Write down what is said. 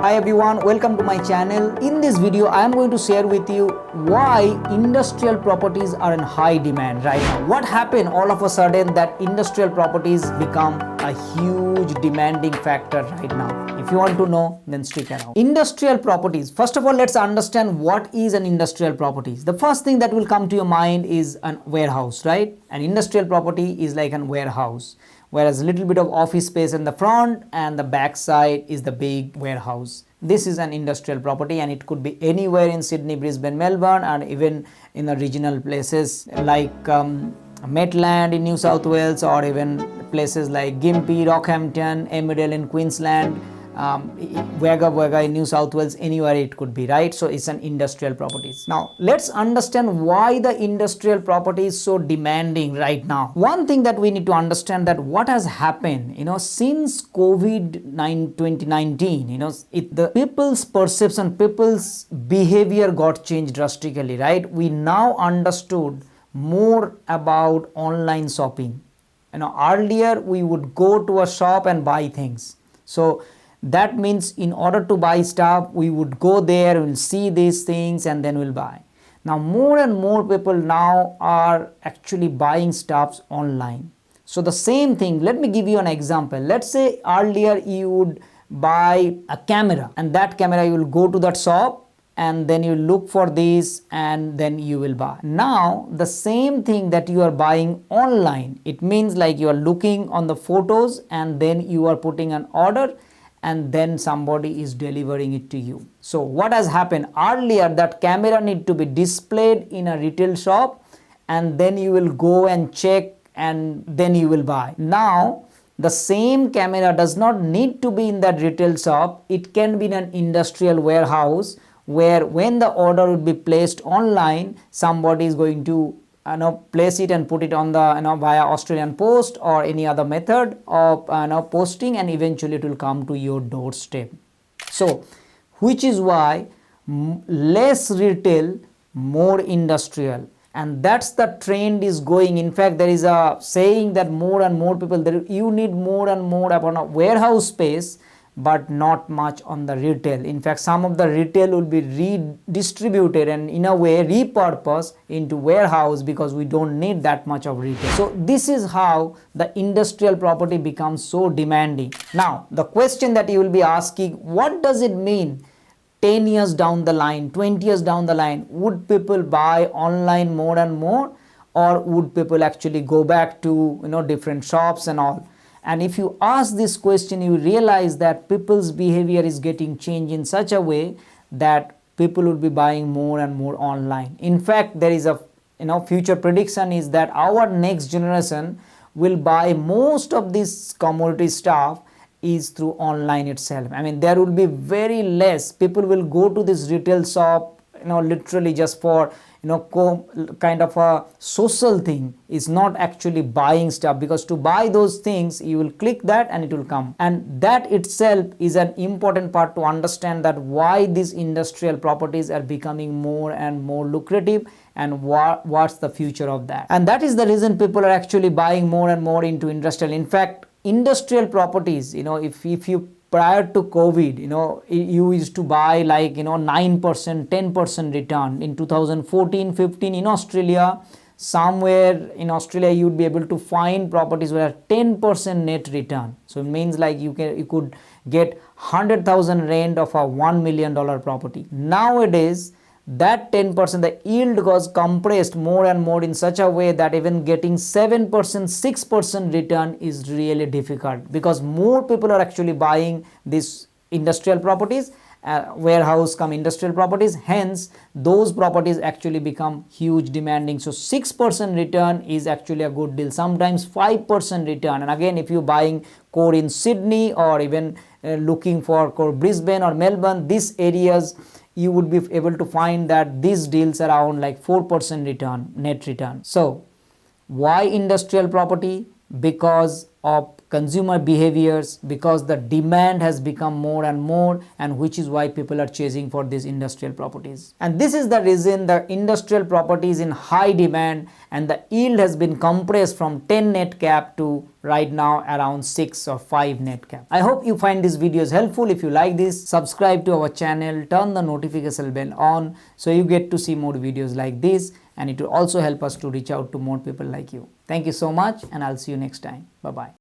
Hi everyone, welcome to my channel. In this video, I am going to share with you why industrial properties are in high demand right now. What happened all of a sudden that industrial properties become a huge demanding factor right now? If you want to know, then stick around. Industrial properties. First of all, let's understand what is an industrial properties. The first thing that will come to your mind is a warehouse, right? An industrial property is like a warehouse, whereas a little bit of office space in the front and the back side is the big warehouse. This is an industrial property and it could be anywhere in Sydney, Brisbane, Melbourne, and even in the regional places like Maitland in New South Wales, or even places like Gympie, Rockhampton, Emmerdale in Queensland, Wagga in New South Wales, anywhere it could be, right? So it's an industrial properties. Now let's understand why the industrial property is so demanding right now. One thing that we need to understand, that what has happened, since COVID-19, 2019, the people's perception, people's behavior got changed drastically, right? We now understood more about online shopping. Earlier we would go to a shop and buy things. So that means in order to buy stuff, we would go there, we'll see these things and then we'll buy. Now more and more people now are actually buying stuffs online. So the same thing, let me give you an example. Let's say earlier you would buy a camera, and that camera you will go to that shop and then you look for this and then you will buy. Now the same thing that you are buying online, it means like you are looking on the photos and then you are putting an order and then somebody is delivering it to you. So what has happened? Earlier that camera need to be displayed in a retail shop and then you will go and check and then you will buy. Now the same camera does not need to be in that retail shop. It can be in an industrial warehouse, where when the order would be placed online, somebody is going to place it and put it on the via Australian Post or any other method of posting, and eventually it will come to your doorstep. So which is why less retail, more industrial, and that's the trend is going. In fact, there is a saying that more and more people, you need more and more upon a warehouse space, but not much on the retail. In fact, some of the retail will be redistributed and in a way repurposed into warehouse, because we don't need that much of retail. So this is how the industrial property becomes so demanding. Now the question that you will be asking, what does it mean 10 years down the line, 20 years down the line? Would people buy online more and more, or would people actually go back to different shops and all? And if you ask this question, you realize that people's behavior is getting changed in such a way that people will be buying more and more online. In fact, there is a future prediction is that our next generation will buy most of this commodity stuff is through online itself. I mean, there will be very less people will go to this retail shop literally just for kind of a social thing, is not actually buying stuff, because to buy those things you will click that and it will come. And that itself is an important part to understand that why these industrial properties are becoming more and more lucrative, and what's the future of that. And that is the reason people are actually buying more and more into industrial. In fact, industrial properties, if you prior to COVID, you used to buy like 9%, 10% return in 2014-15 in Australia. Somewhere in Australia you would be able to find properties where 10% net return. So it means like you could get 100,000 rent of a $1 million property. Nowadays that 10%, the yield was compressed more and more in such a way that even getting 7%, 6% return is really difficult, because more people are actually buying these industrial properties, warehouse come industrial properties, hence those properties actually become huge demanding. So 6% return is actually a good deal, sometimes 5% return. And again, if you're buying core in Sydney, or even looking for core Brisbane or Melbourne, these areas, you would be able to find that these deals around like 4% return, net return. So why industrial property? Because of consumer behaviors, because the demand has become more and more, and which is why people are chasing for these industrial properties. And this is the reason the industrial property is in high demand, and the yield has been compressed from 10 net cap to right now around 6 or 5 net cap. I hope you find this videos helpful. If you like this, subscribe to our channel, turn the notification bell on so you get to see more videos like this, and it will also help us to reach out to more people like you. Thank you so much, and I'll see you next time. Bye bye.